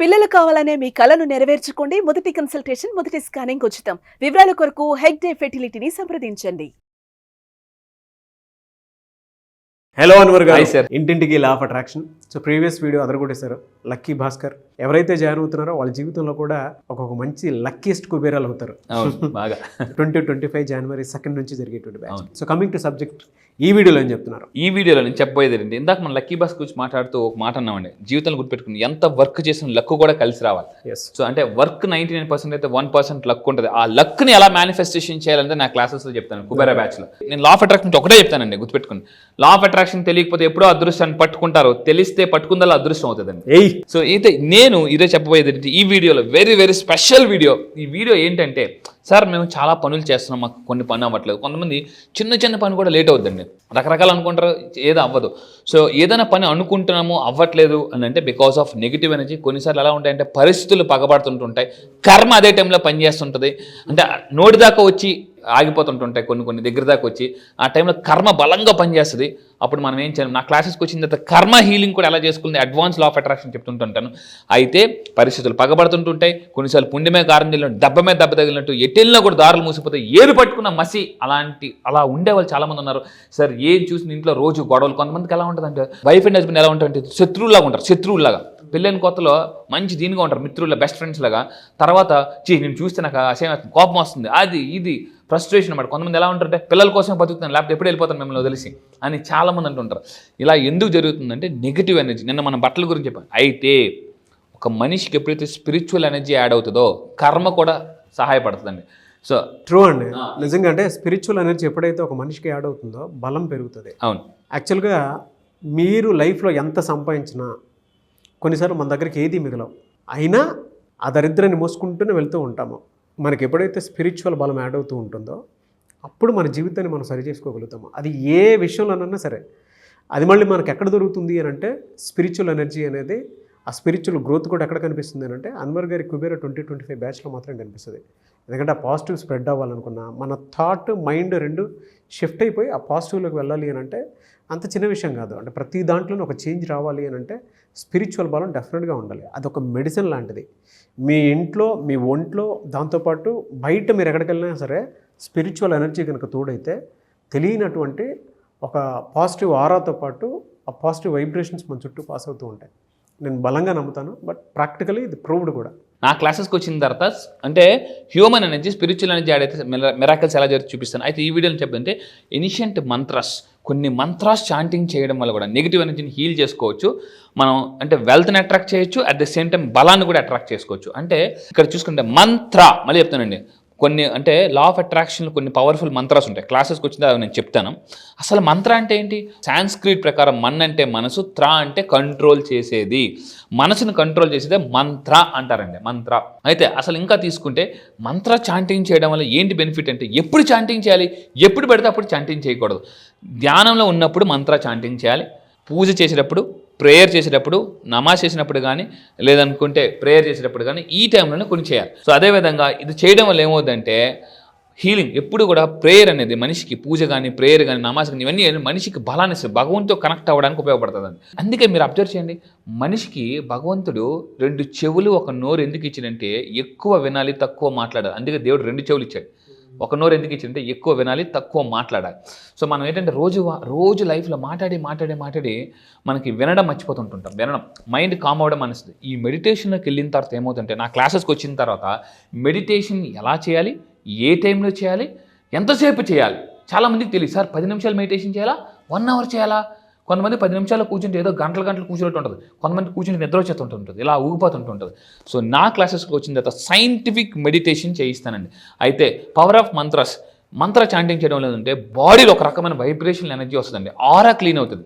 పిల్లలు కావాలనే మీ కలను నెరవేర్చుకోండి. మొదటి కన్సల్టేషన్, మొదటి స్కానింగ్ ఉచితం. వివరాల కొరకు హెగ్డే ఫెర్టిలిటీని సంప్రదించండి. హలో అన్వర్ గారు. Hi, sir. ఇంటింటికి law of attraction. So previous video అదరగొట్టేశారు. లక్కీ భాస్కర్ ఎవరైతే జాయిన్ అవుతున్నారో వాళ్ళ జీవితంలో కూడా ఒక్కొక్క మంచి లక్కీయెస్ట్ కుబేరాలు అవుతారు. అవును బాగా 2025 జనవరి 2 నుంచి జరిగేటువంటి batch. So coming to subject, ఈ వీడియోలో ఏం చెప్తున్నారు? ఈ వీడియోలో నేను చెప్పబోయేది ఏంటంటే, ఇందాక మనం లక్కీ బాస్ గురించి మాట్లాడుతూ ఒక మాట అన్నామండి, జీవితంలో గుర్తుపెట్టుకుని ఎంత వర్క్ చేసిన లక్ కూడా కలిసి రావాలి. ఎస్. సో అంటే వర్క్ 99% అయితే 1% లక్ ఉంటుంది. ఆ లక్ని ఎలా మేనిఫెస్టేషన్ చేయాలంటే నా క్లాసెస్లో చెప్తాను కుబేరా బ్యాచ్లో. నేను లా ఆఫ్ అట్రాక్షన్ ఒకటే చెప్తానండి, గుర్తుపెట్టుకుని. లా ఆఫ్ అట్రాక్షన్ తెలియకపోతే ఎప్పుడో అదృష్టాన్ని పట్టుకుంటారు, తెలిస్తే పట్టుకుందా అదృష్టం అవుతుందండి. ఏయ్ సో అయితే నేను ఈరోజు చెప్పబోయేది ఈ వీడియోలో వెరీ వెరీ స్పెషల్ వీడియో. ఈ వీడియో ఏంటంటే, సార్ మేము చాలా పనులు చేస్తున్నాం, మాకు కొన్ని పని అవ్వట్లేదు. కొంతమంది చిన్న చిన్న పని కూడా లేట్ అవుతుందండి, రకరకాలు అనుకుంటారు, ఏదో అవ్వదు. సో ఏదైనా పని అనుకుంటున్నాము అవ్వట్లేదు అని అంటే బికాస్ ఆఫ్ నెగిటివ్ ఎనర్జీ. కొన్నిసార్లు ఎలా ఉంటాయంటే పరిస్థితులు పగబడుతుంటుంటాయి, కర్మ అదే టైంలో పనిచేస్తుంటుంది. అంటే నోటి దాకా వచ్చి ఆగిపోతుంటుంటాయి, కొన్ని దగ్గర దాకా వచ్చి ఆ టైంలో కర్మ బలంగా పనిచేస్తుంది. అప్పుడు మనం ఏం చేయాలి, నా క్లాసెస్కి వచ్చిన తర్వాత కర్మ హీలింగ్ కూడా ఎలా చేసుకుంది అడ్వాన్స్ లా ఆఫ్ అట్రాక్షన్ చెప్తుంటుంటాను. అయితే పరిస్థితులు పగబడుతుంటుంటాయి, కొన్నిసార్లు పుండిమే కారం తగిలినట్టు, దెబ్బ మీద దెబ్బ తగిలినట్టు, ఎటెళ్ళినా కూడా దారులు మూసిపోతాయి, ఏది పట్టుకున్న మసి. అలా ఉండేవాళ్ళు చాలామంది ఉన్నారు. సార్ ఏం చూసిన ఇంట్లో రోజు గొడవలు. కొంతమందికి ఎలా ఉంటుందంటే వైఫ్ అండ్ హస్బెండ్ ఎలా ఉంటారంటే శత్రువులాగా ఉంటారు, శత్రువులాగా. పెళ్ళైన కొత్తలో మంచి దీనిగా ఉంటారు, మిత్రుల బెస్ట్ ఫ్రెండ్స్ లాగా. తర్వాత నేను చూస్తే నాకు అసహ్యం, కోపం వస్తుంది, అది ఇది ఫ్రస్ట్రేషన్ అన్నమాట. కొంతమంది ఎలా ఉంటారంటే పిల్లల కోసం బతుకుతాను, లేకపోతే ఎప్పుడు వెళ్ళిపోతాను మిమ్మల్ని వదిలేసి అని చాలామంది అంటుంటారు. ఇలా ఎందుకు జరుగుతుందంటే నెగిటివ్ ఎనర్జీ. నిన్న మనం బట్టల గురించి చెప్పాను. అయితే ఒక మనిషికి ఎప్పుడైతే స్పిరిచువల్ ఎనర్జీ యాడ్ అవుతుందో కర్మ కూడా సహాయపడుతుందండి. సో ట్రూ అండి, నిజంగా. అంటే స్పిరిచువల్ ఎనర్జీ ఎప్పుడైతే ఒక మనిషికి యాడ్ అవుతుందో బలం పెరుగుతుంది. అవును, యాక్చువల్గా మీరు లైఫ్లో ఎంత సంపాదించినా కొన్నిసార్లు మన దగ్గరికి ఏది మిగలవు, అయినా ఆ దరిద్రాన్ని మోసుకుంటూనే వెళ్తూ ఉంటాము. మనకి ఎప్పుడైతే స్పిరిచువల్ బలం యాడ్ అవుతూ ఉంటుందో అప్పుడు మన జీవితాన్ని మనం సరి చేసుకోగలుగుతాము. అది ఏ విషయంలోనన్నా సరే. అది మళ్ళీ మనకు ఎక్కడ దొరుకుతుంది అని అంటే స్పిరిచువల్ ఎనర్జీ అనేది, ఆ స్పిరిచువల్ గ్రోత్ కూడా ఎక్కడ కనిపిస్తుంది అని అంటే అన్వర్ గారి కుబేరా 2025 బ్యాచ్లో మాత్రం కనిపిస్తుంది. ఎందుకంటే ఆ పాజిటివ్ స్ప్రెడ్ అవ్వాలనుకున్నా మన థాట్ మైండ్ రెండు షిఫ్ట్ అయిపోయి ఆ పాజిటివ్లోకి వెళ్ళాలి అని అంటే అంత చిన్న విషయం కాదు. అంటే ప్రతి దాంట్లోనూ ఒక చేంజ్ రావాలి అని అంటే స్పిరిచువల్ బలం డెఫినెట్గా ఉండాలి. అదొక మెడిసిన్ లాంటిది. మీ ఇంట్లో, మీ ఒంట్లో, దాంతోపాటు బయట మీరు ఎక్కడికి వెళ్ళినా సరే స్పిరిచువల్ ఎనర్జీ కనుక తోడైతే తెలియనటువంటి ఒక పాజిటివ్ ఆరాతో పాటు ఆ పాజిటివ్ వైబ్రేషన్స్ మన చుట్టూ పాస్ అవుతూ ఉంటాయి. నేను బలంగా నమ్ముతాను, బట్ ప్రాక్టికలీ ఇది ప్రూవ్డ్ కూడా. నా క్లాసెస్కి వచ్చిన తర్వాత అంటే హ్యూమన్ ఎనర్జీ, స్పిరిచువల్ ఎనర్జీ ఆడైతే మిరాకిల్స్ ఎలా జరిగి చూపిస్తాను. అయితే ఈ వీడియోని చెప్పంటే ఏన్షియంట్ మంత్రాస్, కొన్ని మంత్రాస్ చాంటింగ్ చేయడం వల్ల కూడా నెగిటివ్ ఎనర్జీని హీల్ చేసుకోవచ్చు. మనం అంటే వెల్త్ని అట్రాక్ట్ చేయొచ్చు, అట్ ద సేమ్ టైం బలాన్ని కూడా అట్రాక్ట్ చేసుకోవచ్చు. అంటే ఇక్కడ చూసుకుంటే మంత్ర, మళ్ళీ చెప్తానండి, కొన్ని అంటే లా ఆఫ్ అట్రాక్షన్లో కొన్ని పవర్ఫుల్ మంత్రాస్ ఉంటాయి. క్లాసెస్కి వచ్చిందా నేను చెప్తాను. అసలు మంత్ర అంటే ఏంటి? సాంస్క్రిట్ ప్రకారం మన్ అంటే మనసు, త్ర అంటే కంట్రోల్ చేసేది. మనసును కంట్రోల్ చేసేదే మంత్ర అంటారండి, మంత్ర. అయితే అసలు ఇంకా తీసుకుంటే మంత్ర చాంటింగ్ చేయడం వల్ల ఏంటి బెనిఫిట్ అంటే, ఎప్పుడు చాంటింగ్ చేయాలి, ఎప్పుడు పెడితే అప్పుడు చాంటింగ్ చేయకూడదు. ధ్యానంలో ఉన్నప్పుడు మంత్ర చాంటింగ్ చేయాలి, పూజ చేసేటప్పుడు, ప్రేయర్ చేసేటప్పుడు, నమాజ్ చేసినప్పుడు కానీ, లేదనుకుంటే ప్రేయర్ చేసేటప్పుడు కానీ ఈ టైంలోనే కొన్ని చేయాలి. సో అదేవిధంగా ఇది చేయడం వల్ల ఏమవుతుందంటే హీలింగ్. ఎప్పుడు కూడా ప్రేయర్ అనేది మనిషికి, పూజ కానీ, ప్రేయర్ కానీ, నమాజ్ కానీ, ఇవన్నీ మనిషికి బలాన్ని ఇస్తుంది, భగవంతుతో కనెక్ట్ అవ్వడానికి ఉపయోగపడుతుంది. అందుకే మీరు అబ్జర్వ్ చేయండి, మనిషికి భగవంతుడు 2 చెవులు 1 నోరు ఎందుకు ఇచ్చాడంటే ఎక్కువ వినాలి, తక్కువ మాట్లాడాలి. అందుకే దేవుడు 2 చెవులు ఇచ్చాడు. 1 నోరు ఎందుకు ఇచ్చిందంటే ఎక్కువ వినాలి, తక్కువ మాట్లాడాలి. సో మనం ఏంటంటే రోజు లైఫ్లో మాట్లాడి మనకి వినడం మర్చిపోతుంటుంటాం. వినడం, మైండ్ కామ్ అవ్వడం అనిస్తుంది. ఈ మెడిటేషన్లోకి వెళ్ళిన తర్వాత ఏమవుతుంటే, నా క్లాసెస్కి వచ్చిన తర్వాత మెడిటేషన్ ఎలా చేయాలి, ఏ టైంలో చేయాలి, ఎంతసేపు చేయాలి, చాలామందికి తెలియదు. సార్ 10 నిమిషాలు మెడిటేషన్ చేయాలా, 1 అవర్ చేయాలా? కొంతమంది 10 నిమిషాలు కూర్చుంటే ఏదో గంటలు కూర్చున్నట్టు ఉంటుంది, కొంతమంది కూర్చుని నిద్ర వచ్చేస్తుంటుంది, ఇలా ఊగిపోతుంటుంది. సో నా క్లాసెస్కి వచ్చిన తర్వాత సైంటిఫిక్ మెడిటేషన్ చేయిస్తానండి. అయితే power of mantras, mantra chanting చేయడం లేదంటే బాడీలో ఒక రకమైన వైబ్రేషన్ ఎనర్జీ వస్తుందండి, ఆరా క్లీన్ అవుతుంది,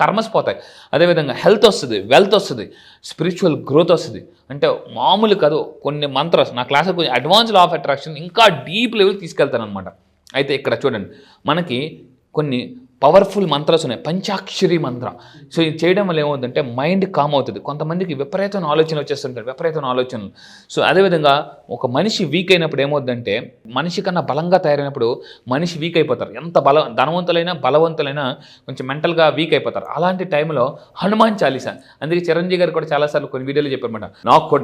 కర్మస్ పోతాయి. అదేవిధంగా హెల్త్ వస్తుంది, వెల్త్ వస్తుంది, స్పిరిచువల్ గ్రోత్ వస్తుంది. అంటే మామూలు కాదు, కొన్ని మంత్రాస్ నా క్లాస్కి కొంచెం అడ్వాన్స్ లా ఆఫ్ అట్రాక్షన్ ఇంకా డీప్ లెవెల్ తీసుకెళ్తాను అనమాట. అయితే ఇక్కడ చూడండి, మనకి కొన్ని పవర్ఫుల్ మంత్రాలు ఉన్నాయి. పంచాక్షరి మంత్ర. సో ఇది చేయడం వల్ల ఏమవుతుందంటే మైండ్ కామ్ అవుతుంది. కొంతమందికి విపరీతమైన ఆలోచనలు వచ్చేస్తుంటారు, విపరీతమైన ఆలోచనలు. సో అదేవిధంగా ఒక మనిషి వీక్ అయినప్పుడు ఏమవుతుందంటే, మనిషి కన్నా బలంగా తయారైనప్పుడు మనిషి వీక్ అయిపోతారు. ఎంత ధనవంతులైనా బలవంతులైనా కొంచెం మెంటల్గా వీక్ అయిపోతారు. అలాంటి టైంలో హనుమాన్ చాలీసా. అందుకే చిరంజీవి గారు కూడా చాలాసార్లు కొన్ని వీడియోలు చెప్పారన్నమాట,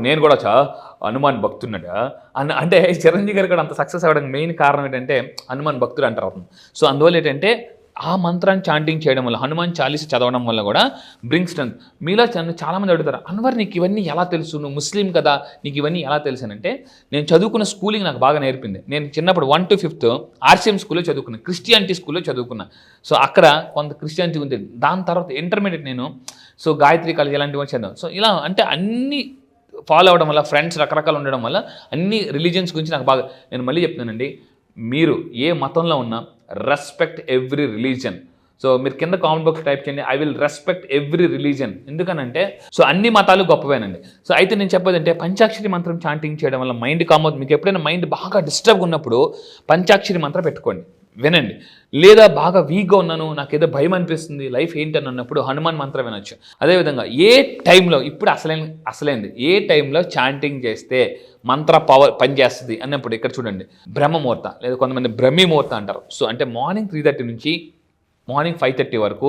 నేను కూడా హనుమాన్ భక్తున్నాడా అంటే చిరంజీవి గారు కూడా అంత సక్సెస్ అవ్వడానికి మెయిన్ కారణం ఏంటంటే హనుమాన్ భక్తుడు అంటారు అతను. సో అందువల్ల ఏంటంటే ఆ మంత్రాన్ని చాంటింగ్ చేయడం వల్ల, హనుమాన్ చాలీస చదవడం వల్ల కూడా బ్రింగ్ స్ట్రెంత్. మీలో చాలామంది అడుగుతారు, అన్వర్ నీకు ఇవన్నీ ఎలా తెలుసు, నువ్వు ముస్లిం కదా, నీకు ఇవన్నీ ఎలా తెలుసు అంటే, నేను చదువుకున్న స్కూలింగ్ నాకు బాగా నేర్పింది. నేను చిన్నప్పుడు 1 to 5th RCM స్కూల్లో చదువుకున్నాను, క్రిస్టియానిటీ స్కూల్లో చదువుకున్నా. సో అక్కడ కొంత క్రిస్టియానిటీ ఉంది. దాని తర్వాత ఇంటర్మీడియట్ నేను గాయత్రి కాలేజ్ ఇలాంటివి చదివాను. సో ఇలా అంటే అన్ని ఫాలో అవ్వడం వల్ల, ఫ్రెండ్స్ రకరకాలు ఉండడం వల్ల అన్ని రిలీజియన్స్ గురించి నాకు బాగా, నేను మళ్ళీ చెప్తున్నానండి, మీరు ఏ మతంలో ఉన్నా రెస్పెక్ట్ ఎవ్రీ రిలీజన్. సో మీరు కింద కామెంట్ బాక్స్ టైప్ చేయండి, I will respect every religion. ఎందుకనంటే సో అన్ని మతాలు గొప్పవేనండి. సో అయితే నేను చెప్పేదంటే పంచాక్షరి మంత్రం చాంటింగ్ చేయడం వల్ల మైండ్ కామ్ అవుతుంది. మీకు ఎప్పుడైనా మైండ్ బాగా డిస్టర్బ్గా ఉన్నప్పుడు పంచాక్షరి మంత్రం పెట్టుకోండి, వినండి. లేదా బాగా వీక్గా ఉన్నాను, నాకు ఏదో భయం అనిపిస్తుంది, లైఫ్ ఏంటని అన్నప్పుడు హనుమాన్ మంత్రం వినొచ్చు. అదేవిధంగా ఏ టైంలో, ఇప్పుడు అసలైంది ఏ టైంలో చాంటింగ్ చేస్తే మంత్ర పవర్ పనిచేస్తుంది అన్నప్పుడు ఇక్కడ చూడండి, బ్రహ్మముహూర్త లేదా కొంతమంది బ్రహ్మీముహూర్త అంటారు. సో అంటే మార్నింగ్ 3:30 నుంచి మార్నింగ్ 5:30 వరకు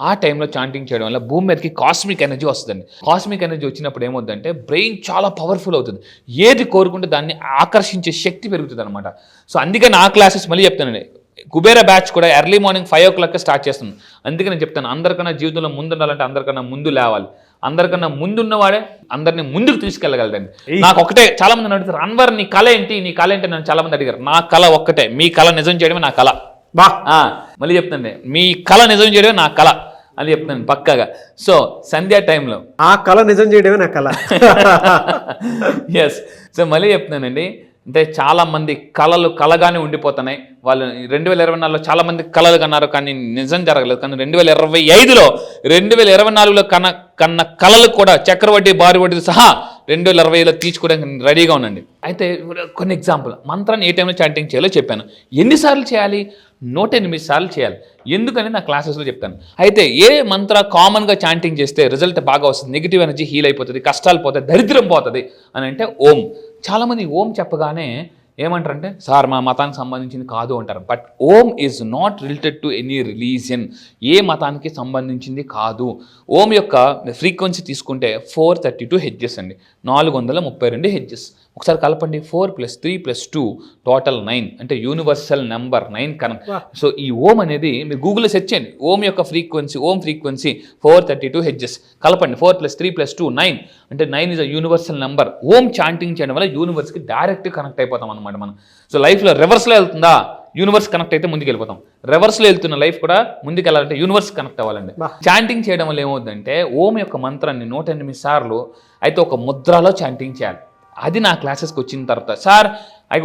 ఆ టైంలో చాంటింగ్ చేయడం వల్ల భూమి మీదకి కాస్మిక్ ఎనర్జీ వస్తుందండి. కాస్మిక్ ఎనర్జీ వచ్చినప్పుడు ఏమవుతుందంటే బ్రెయిన్ చాలా పవర్ఫుల్ అవుతుంది. ఏది కోరుకుంటే దాన్ని ఆకర్షించే శక్తి పెరుగుతుంది అనమాట. సో అందుకే నా క్లాసెస్ మళ్ళీ చెప్తానండి, కుబేర బ్యాచ్ కూడా ఎర్లీ మార్నింగ్ 5 o'clock స్టార్ట్ చేస్తున్నాను. అందుకే నేను చెప్తాను, అందరికన్నా జీవితంలో ముందు ఉండాలంటే అందరికన్నా ముందు లేవాలి. అందరికన్నా ముందున్నవాడే అందరినీ ముందుకు తీసుకెళ్ళగలదండి. నాకు ఒకటే, చాలా మంది అడుగుతారు, అన్వర్ నీ కళ ఏంటి, నీ కళ ఏంటి నన్ను చాలా మంది అడిగారు. నా కళ ఒక్కటే, మీ కళ నిజం చేయడమే నా కళ. మళ్ళీ చెప్తానండి, మీ కళ నిజం చేయడమే నా కళ అని చెప్తాను పక్కాగా. సో సంధ్యా టైంలో ఆ కళ నిజం చేయడమే నా కళ. ఎస్. సో మళ్ళీ చెప్తున్నానండి, అంటే చాలామంది కళలు కళగానే ఉండిపోతున్నాయి. వాళ్ళు 2024లో చాలామంది కళలు కన్నారు, కానీ నిజం జరగలేదు. కానీ 2024లో కన్న కళలు కూడా చక్రవడ్డీ బారు వడ్డీ సహా 2020లో తీర్చుకోవడానికి రెడీగా ఉండండి. అయితే కొన్ని ఎగ్జాంపుల్, మంత్రాన్ని ఏ టైంలో చాంటింగ్ చేయాలో చెప్పాను. ఎన్నిసార్లు చేయాలి? 108 సార్లు చేయాలి. ఎందుకని నా క్లాసెస్లో చెప్తాను. అయితే ఏ మంత్ర కామన్గా చాంటింగ్ చేస్తే రిజల్ట్ బాగా వస్తుంది, నెగిటివ్ ఎనర్జీ హీల్ అయిపోతుంది, కష్టాలు పోతాయి, దరిద్రం పోతుంది అని అంటే ఓం. చాలామంది ఓం చెప్పగానే ఏమంటారంటే, సార్ మా మతానికి సంబంధించింది కాదు అంటారు. But Om is not related to any religion. ఏ మతానికి సంబంధించింది కాదు. ఓం యొక్క ఫ్రీక్వెన్సీ తీసుకుంటే 432 హెడ్జెస్ అండి, 432 హెడ్జెస్. ఒకసారి కలపండి, 4 + 3 + 2 టోటల్ 9, అంటే యూనివర్సల్ నెంబర్ 9 కనెక్ట్. సో ఈ ఓం అనేది మీరు గూగుల్లో సెర్చ్ చేయండి, ఓం యొక్క ఫ్రీక్వెన్సీ, ఓం ఫ్రీక్వెన్సీ 432 హెడ్జెస్. కలపండి, 4 + 3 + 2 9, అంటే 9 is a universal number. Om chanting చేయడం వల్ల యూనివర్స్కి డైరెక్ట్ కనెక్ట్ అయిపోతాం అనమాట మనం. సో లైఫ్లో రివర్స్లో వెళ్తుందా, యూనివర్స్ కనెక్ట్ అయితే ముందుకు వెళ్ళిపోతాం. రివర్స్లో వెళ్తున్న లైఫ్ కూడా ముందుకు వెళ్ళాలంటే యూనివర్స్ కనెక్ట్ అవ్వాలండి. చాంటింగ్ చేయడం వల్ల ఏమవుతుందంటే ఓం యొక్క మంత్రాన్ని 108 సార్లు అయితే ఒక ముద్రలో చాంటింగ్ చేయాలి. అది నా క్లాసెస్కి వచ్చిన తర్వాత, సార్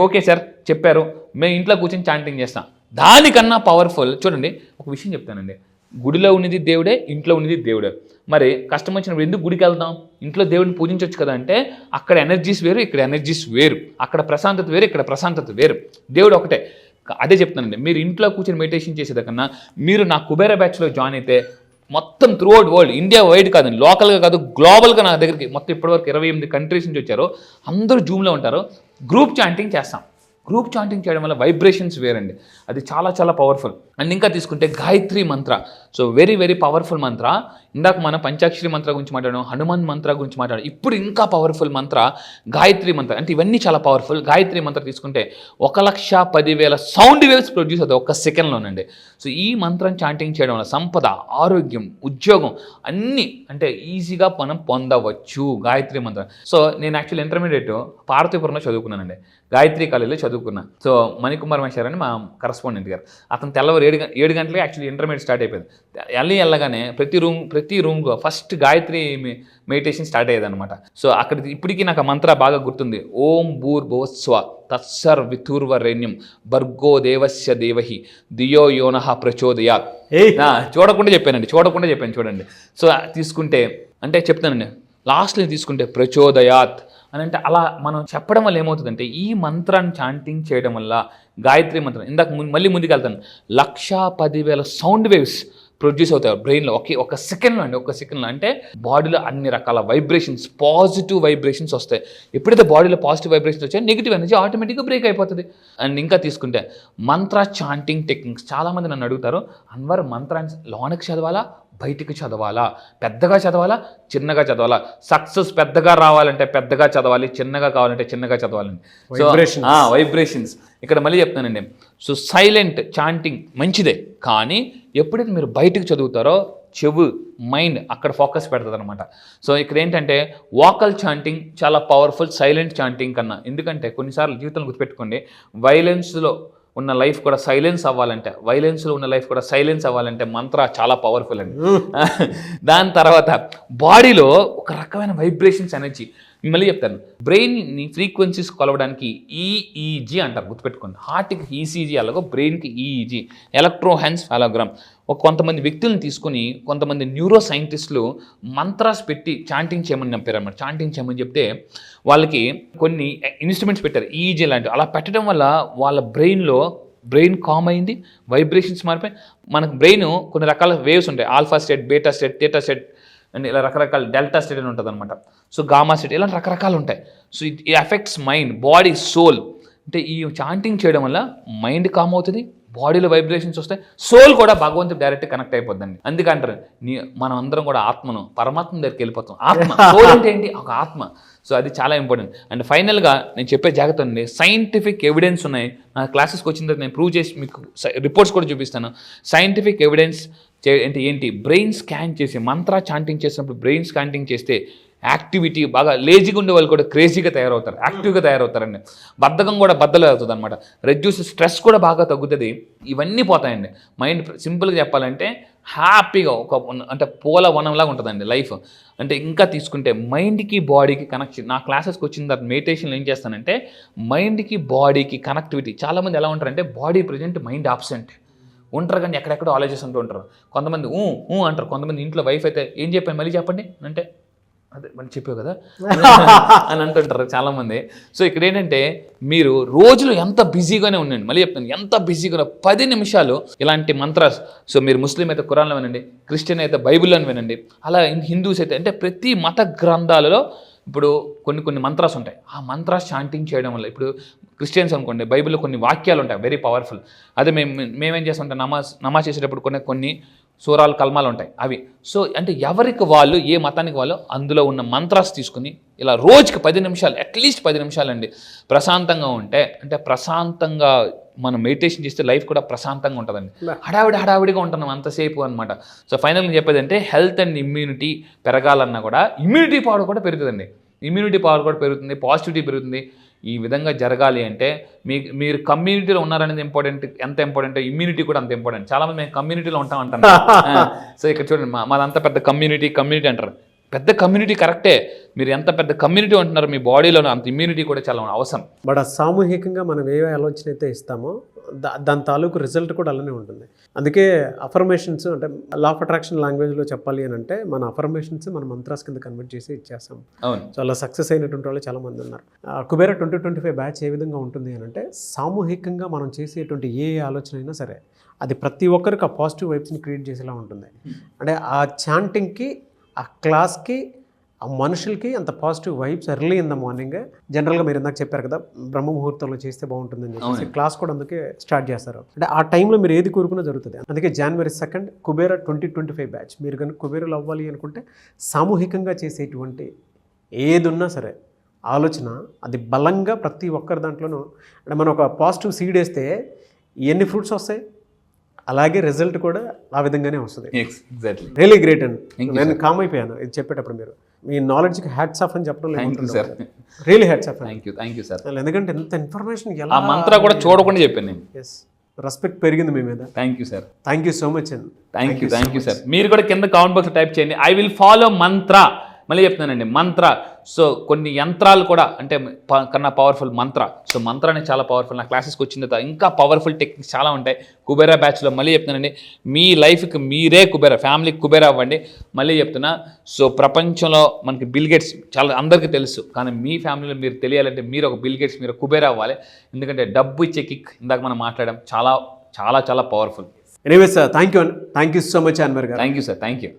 ఓకే సార్ చెప్పారు, మేము ఇంట్లో కూర్చొని చాంటింగ్ చేస్తాం. దానికన్నా పవర్ఫుల్ చూడండి, ఒక విషయం చెప్తానండి, గుడిలో ఉన్నది దేవుడే, ఇంట్లో ఉన్నది దేవుడే. మరి కష్టం వచ్చినప్పుడు ఎందుకు గుడికి వెళ్దాం? ఇంట్లో దేవుడిని పూజించవచ్చు కదా అంటే, అక్కడ ఎనర్జీస్ వేరు, ఇక్కడ ఎనర్జీస్ వేరు, అక్కడ ప్రశాంతత వేరు, ఇక్కడ ప్రశాంతత వేరు. దేవుడు ఒకటే. అదే చెప్తానండి, మీరు ఇంట్లో కూర్చొని మెడిటేషన్ చేసేదాకన్నా మీరు నా కుబేర బ్యాచ్లో జాయిన్ అయితే మొత్తం త్రూఅవుట్ వరల్డ్, ఇండియా వైడ్ కాదండి, లోకల్గా కాదు, గ్లోబల్గా నా దగ్గరికి మొత్తం ఇప్పటివరకు 28 కంట్రీస్ నుంచి వచ్చారు. అందరూ జూమ్లో ఉంటారు. గ్రూప్ చాంటింగ్ చేస్తాం. గ్రూప్ చాంటింగ్ చేయడం వల్ల వైబ్రేషన్స్ వేరండి, అది చాలా చాలా పవర్ఫుల్. అండ్ ఇంకా తీసుకుంటే గాయత్రి మంత్ర. సో వెరీ వెరీ పవర్ఫుల్ మంత్ర. ఇందాక మనం పంచాక్షరి మంత్ర గురించి మాట్లాడాం, హనుమాన్ మంత్ర గురించి మాట్లాడాం. ఇప్పుడు ఇంకా పవర్ఫుల్ మంత్ర గాయత్రి మంత్ర. అంటే ఇవన్నీ చాలా పవర్ఫుల్. గాయత్రి మంత్ర తీసుకుంటే 1,10,000 సౌండ్ వేవ్స్ ప్రొడ్యూస్ అవుతాయి ఒక్క సెకండ్లోనండి. సో ఈ మంత్రం చాంటింగ్ చేయడం వల్ల సంపద, ఆరోగ్యం, ఉద్యోగం అన్నీ అంటే ఈజీగా మనం పొందవచ్చు గాయత్రి మంత్రం. సో నేను యాక్చువల్లీ ఇంటర్మీడియట్ పార్వతీపురంలో చదువుకున్నానండి, గాయత్రి కాలేజీలో చదువుకున్నా. సో మణికుమార్ మహేశ్వర్ అని మా కరస్పాండెంట్ గారు, అతను తెల్లవారు 7 గంటలకి యాక్చువల్లీ ఇంటర్మీడియట్ స్టార్ట్ అయిపోయింది. వెళ్ళగానే ప్రతి రూమ్లో ఫస్ట్ గాయత్రి మెడిటేషన్ స్టార్ట్ అయ్యేది అనమాట. సో అక్కడ ఇప్పటికీ నాకు ఆ మంత్ర బాగా గుర్తుంది. ఓం భూర్భువస్వ తత్సర్వితుర్వరేణ్యం భర్గో దేవస్య దేవహి ధియో యోనః ప్రచోదయాత్. చూడకుండా చెప్పాను చూడండి. సో తీసుకుంటే అంటే చెప్తానండి, లాస్ట్లో తీసుకుంటే ప్రచోదయాత్ అని అంటే అలా మనం చెప్పడం వల్ల ఏమవుతుందంటే ఈ మంత్రాన్ని చాంటింగ్ చేయడం వల్ల గాయత్రి మంత్రం ఇందాక మళ్ళీ ముందుకెళ్తాను 1,10,000 సౌండ్ వేవ్స్ ప్రొడ్యూస్ అవుతాయి బ్రెయిన్లో ఒక సెకండ్లో అంటే బాడీలో అన్ని రకాల వైబ్రేషన్స్ పాజిటివ్ వైబ్రేషన్స్ వస్తాయి. ఎప్పుడైతే బాడీలో పాజిటివ్ వైబ్రేషన్స్ వచ్చాయో నెగిటివ్ ఎనర్జీ ఆటోమేటిక్గా బ్రేక్ అయిపోతుంది. అండ్ ఇంకా తీసుకుంటే మంత్ర చాంటింగ్ టెక్నిక్స్ చాలామంది నన్ను అడుగుతారు, అన్వర్ మంత్రాన్ని లోనకి చదవాలా బయటికి చదవాలా, పెద్దగా చదవాలా చిన్నగా చదవాలా, సక్సెస్ పెద్దగా రావాలంటే పెద్దగా చదవాలి, చిన్నగా కావాలంటే చిన్నగా చదవాలండి. సో వైబ్రేషన్స్ ఇక్కడ మళ్ళీ చెప్తానండి. సో సైలెంట్ చాంటింగ్ మంచిదే, కానీ ఎప్పుడైతే మీరు బయటకు చదువుతారో చెవు మైండ్ అక్కడ ఫోకస్ పెడుతుంది అనమాట. సో ఇక్కడ ఏంటంటే వాకల్ చాంటింగ్ చాలా పవర్ఫుల్ సైలెంట్ చాంటింగ్ కన్నా. ఎందుకంటే కొన్నిసార్లు జీవితంలో గుర్తుపెట్టుకోండి, వైలెన్స్లో ఉన్న లైఫ్ కూడా సైలెన్స్ అవ్వాలంటే, వైలెన్స్లో ఉన్న లైఫ్ కూడా సైలెన్స్ అవ్వాలంటే మంత్ర చాలా పవర్ఫుల్ అండి. దాని తర్వాత బాడీలో ఒక రకమైన వైబ్రేషన్స్ ఎనర్జీ మళ్ళీ చెప్తాను. బ్రెయిన్ని ఫ్రీక్వెన్సీస్ కొలవడానికి ఈఈజీ అంటారు, గుర్తుపెట్టుకోండి. హార్ట్కి ఈసీజీ అలాగో బ్రెయిన్కి ఈఈజీ ఎలక్ట్రోహెన్సెఫాలోగ్రామ్. కొంతమంది వ్యక్తులను తీసుకొని కొంతమంది న్యూరో సైంటిస్టులు మంత్రాస్ పెట్టి చాంటింగ్ చేయమని చెప్పారు అన్నమాట. చాంటింగ్ చేయమని చెప్తే వాళ్ళకి కొన్ని ఇన్స్ట్రుమెంట్స్ పెట్టారు ఈఈజీ లాంటివి. అలా పెట్టడం వల్ల వాళ్ళ బ్రెయిన్ కామ్ అయింది, వైబ్రేషన్స్ మారిపోయి. మనకు బ్రెయిన్ కొన్ని రకాల వేవ్స్ ఉంటాయి, alpha state, beta state, theta state and ఇలా రకరకాల డెల్టా స్టేట్ అని ఉంటుంది అనమాట. సో గామా స్టేట్ ఇలా రకరకాలు ఉంటాయి. So it effects mind, body, soul. అంటే ఈ చాంటింగ్ చేయడం వల్ల మైండ్ కామ్ అవుతుంది, బాడీలో వైబ్రేషన్స్ వస్తాయి, సోల్ కూడా భగవంతుడు డైరెక్ట్ కనెక్ట్ అయిపోద్దండి. అందుకంటారు మనం అందరం కూడా ఆత్మను పరమాత్మ దగ్గరికి వెళ్ళిపోతాం. ఆత్మ సోల్ అంటే ఏంటి? ఒక ఆత్మ. సో అది చాలా ఇంపార్టెంట్. అండ్ ఫైనల్గా నేను చెప్పే జాగ్రత్త అండి, సైంటిఫిక్ ఎవిడెన్స్ ఉన్నాయి. నా క్లాసెస్కి వచ్చిన తర్వాత నేను ప్రూవ్ చేసి మీకు రిపోర్ట్స్ కూడా చూపిస్తాను. సైంటిఫిక్ ఎవిడెన్స్ ఏంటి బ్రెయిన్ స్కాన్ చేసి మంత్ర చాంటింగ్ చేసినప్పుడు బ్రెయిన్ స్కానింగ్ చేస్తే యాక్టివిటీ బాగా లేజీగా ఉండే వాళ్ళు కూడా క్రేజీగా తయారవుతారు, యాక్టివ్గా తయారవుతారండి. బద్ధకం కూడా బద్దలు అవుతుంది అనమాట. రెడ్యూస్ స్ట్రెస్ కూడా బాగా తగ్గుతుంది. ఇవన్నీ పోతాయండి. మైండ్ సింపుల్గా చెప్పాలంటే హ్యాపీగా అంటే పూల వనంలాగా ఉంటుందండి లైఫ్. అంటే ఇంకా తీసుకుంటే మైండ్కి బాడీకి కనెక్షన్. నా క్లాసెస్కి వచ్చిన తర్వాత మెడిటేషన్లో ఏం చేస్తానంటే మైండ్కి బాడీకి కనెక్టివిటీ. చాలామంది ఎలా ఉంటారంటే బాడీ ప్రజెంట్ మైండ్ ఆబ్సెంట్ ఉంటారు, కానీ ఎక్కడెక్కడో ఆలోచిస్తుంటూ ఉంటారు. కొంతమంది అంటారు, కొంతమంది ఇంట్లో వైఫ్ అయితే ఏం చెప్పాను మళ్ళీ చెప్పండి అంటే అదే మనం చెప్పావు కదా అని అంటుంటారు చాలామంది. సో ఇక్కడ ఏంటంటే మీరు రోజులో ఎంత బిజీగానే ఉండండి, మళ్ళీ చెప్తాను ఎంత బిజీగా 10 నిమిషాలు ఇలాంటి మంత్రాస్. సో మీరు ముస్లిం అయితే ఖురాన్లో వినండి, క్రిస్టియన్ అయితే బైబిల్లో వినండి, అలా హిందూస్ అయితే అంటే ప్రతి మత గ్రంథాలలో ఇప్పుడు కొన్ని మంత్రాస్ ఉంటాయి. ఆ మంత్రాస్ చాంటింగ్ చేయడం వల్ల ఇప్పుడు క్రిస్టియన్స్ అనుకోండి బైబిల్లో కొన్ని వాక్యాలు ఉంటాయి వెరీ పవర్ఫుల్. అదే మేమేం చేస్తుంటాం నమాజ్ చేసేటప్పుడు కొన్ని సూరాలు కల్మాలు ఉంటాయి అవి. సో అంటే ఎవరికి వాళ్ళు ఏ మతానికి వాళ్ళు అందులో ఉన్న మంత్రాస్ తీసుకుని ఇలా రోజుకి 10 నిమిషాలు అట్లీస్ట్ 10 నిమిషాలండి ప్రశాంతంగా ఉంటే, అంటే ప్రశాంతంగా మనం మెడిటేషన్ చేస్తే లైఫ్ కూడా ప్రశాంతంగా ఉంటుందండి. హడావిడిగా ఉంటున్నాం అంతసేపు అనమాట. సో ఫైనల్గా చెప్పేది అంటే హెల్త్ అండ్ ఇమ్యూనిటీ పెరగాలన్నా కూడా ఇమ్యూనిటీ పవర్ కూడా పెరుగుతుందండి. ఇమ్యూనిటీ పవర్ కూడా పెరుగుతుంది, పాజిటివిటీ పెరుగుతుంది. ఈ విధంగా జరగాలి అంటే మీరు కమ్యూనిటీలో ఉన్నారనేది ఎంత ఇంపార్టెంట్ ఇమ్యూనిటీ కూడా అంత ఇంపార్టెంట్. చాలామంది మేము కమ్యూనిటీలో ఉంటాం అంటారు. సో ఇక్కడ చూడండి మాదంతా పెద్ద కమ్యూనిటీ అంటారు. పెద్ద కమ్యూనిటీ కరెక్టే, మీరు ఎంత పెద్ద కమ్యూనిటీ ఉంటున్నారో మీ బాడీలో అంత ఇమ్యూనిటీ కూడా చాలా అవసరం. బట్ ఆ సామూహికంగా మనం ఏ ఆలోచన అయితే ఇస్తామో దాని తాలూకు రిజల్ట్ కూడా అలానే ఉంటుంది. అందుకే అఫర్మేషన్స్ అంటే లా ఆఫ్ అట్రాక్షన్ లాంగ్వేజ్లో చెప్పాలి అని అంటే మన అఫర్మేషన్స్ మన మంత్రాస్ కింద కన్వర్ట్ చేసి ఇచ్చేస్తాం. అవును, సో అలా సక్సెస్ అయినటువంటి వాళ్ళు చాలామంది ఉన్నారు. కుబేరా 2025 బ్యాచ్ ఏ విధంగా ఉంటుంది అని అంటే సామూహికంగా మనం చేసేటువంటి ఏ ఆలోచన అయినా సరే అది ప్రతి ఒక్కరికి ఆ పాజిటివ్ వైబ్స్ని క్రియేట్ చేసేలా ఉంటుంది. అంటే ఆ చాంటింగ్కి, ఆ క్లాస్కి, ఆ మనుషులకి అంత positive vibes early in the morning. జనరల్గా మీరు ఇందాక చెప్పారు కదా బ్రహ్మ ముహూర్తంలో చేస్తే బాగుంటుందని చెప్పేసి క్లాస్ కూడా అందుకే స్టార్ట్ చేస్తారు. అంటే ఆ టైంలో మీరు ఏది కోరుకున్నా జరుగుతుంది. అందుకే January 2 కుబేరా 2025 బ్యాచ్. మీరు కనుక కుబేరాలు అవ్వాలి అనుకుంటే సామూహికంగా చేసేటువంటి ఏది ఉన్నా సరే ఆలోచన అది బలంగా ప్రతి ఒక్కరి దాంట్లోనూ అంటే మనం ఒక పాజిటివ్ సీడ్ వేస్తే ఎన్ని ఫ్రూట్స్ వస్తాయి అలాగే రిజల్ట్ కూడా ఆ విధంగానే వస్తుంది. ఎగ్జాక్ట్లీ, రియలీ గ్రేట్ అండి. నేను కామ్ అయిపోయాను ఇది చెప్పేటప్పుడు. మీరు మీ నాలెడ్జ్కి హ్యాట్స్ ఆఫ్ అని చెప్పడం లేదు, really hats off. Thank you sir. ఎందుకంటే ఎంత ఇన్ఫర్మేషన్ ఆ మంత్ర కూడా చూడకుండా చెప్పాను నేను. ఎస్, రెస్పెక్ట్ పెరిగింది మీ మీద. Thank you sir. Thank you so much అండి. Thank you sir. మీరు కూడా కింద కామెంట్ బాక్స్ టైప్ చేయండి, ఐ విల్ ఫాలో మంత్ర మళ్ళీ చెప్తున్నానండి మంత్ర. సో కొన్ని యంత్రాలు కూడా అంటే కన్నా పవర్ఫుల్ మంత్ర. సో మంత్ర అనేది చాలా పవర్ఫుల్. నా క్లాసెస్కి వచ్చిన తర్వాత ఇంకా పవర్ఫుల్ టెక్నిక్స్ చాలా ఉంటాయి కుబేరా బ్యాచ్లో. మళ్ళీ చెప్తున్నానండి, మీ లైఫ్కి మీరే కుబేరా, ఫ్యామిలీకి కుబేరా అవ్వండి. మళ్ళీ చెప్తున్నా, సో ప్రపంచంలో మనకి బిల్ గేట్స్ చాలా అందరికీ తెలుసు, కానీ మీ ఫ్యామిలీలో మీరు తెలియాలంటే మీరు ఒక బిల్ గేట్స్, మీరు కుబేరా అవ్వాలి. ఎందుకంటే డబ్బు ఇచ్చే కిక్ ఇందాక మనం మాట్లాడాం, చాలా చాలా చాలా powerful. Anyways thank you so much Anwar గారు. Thank you sir, thank you.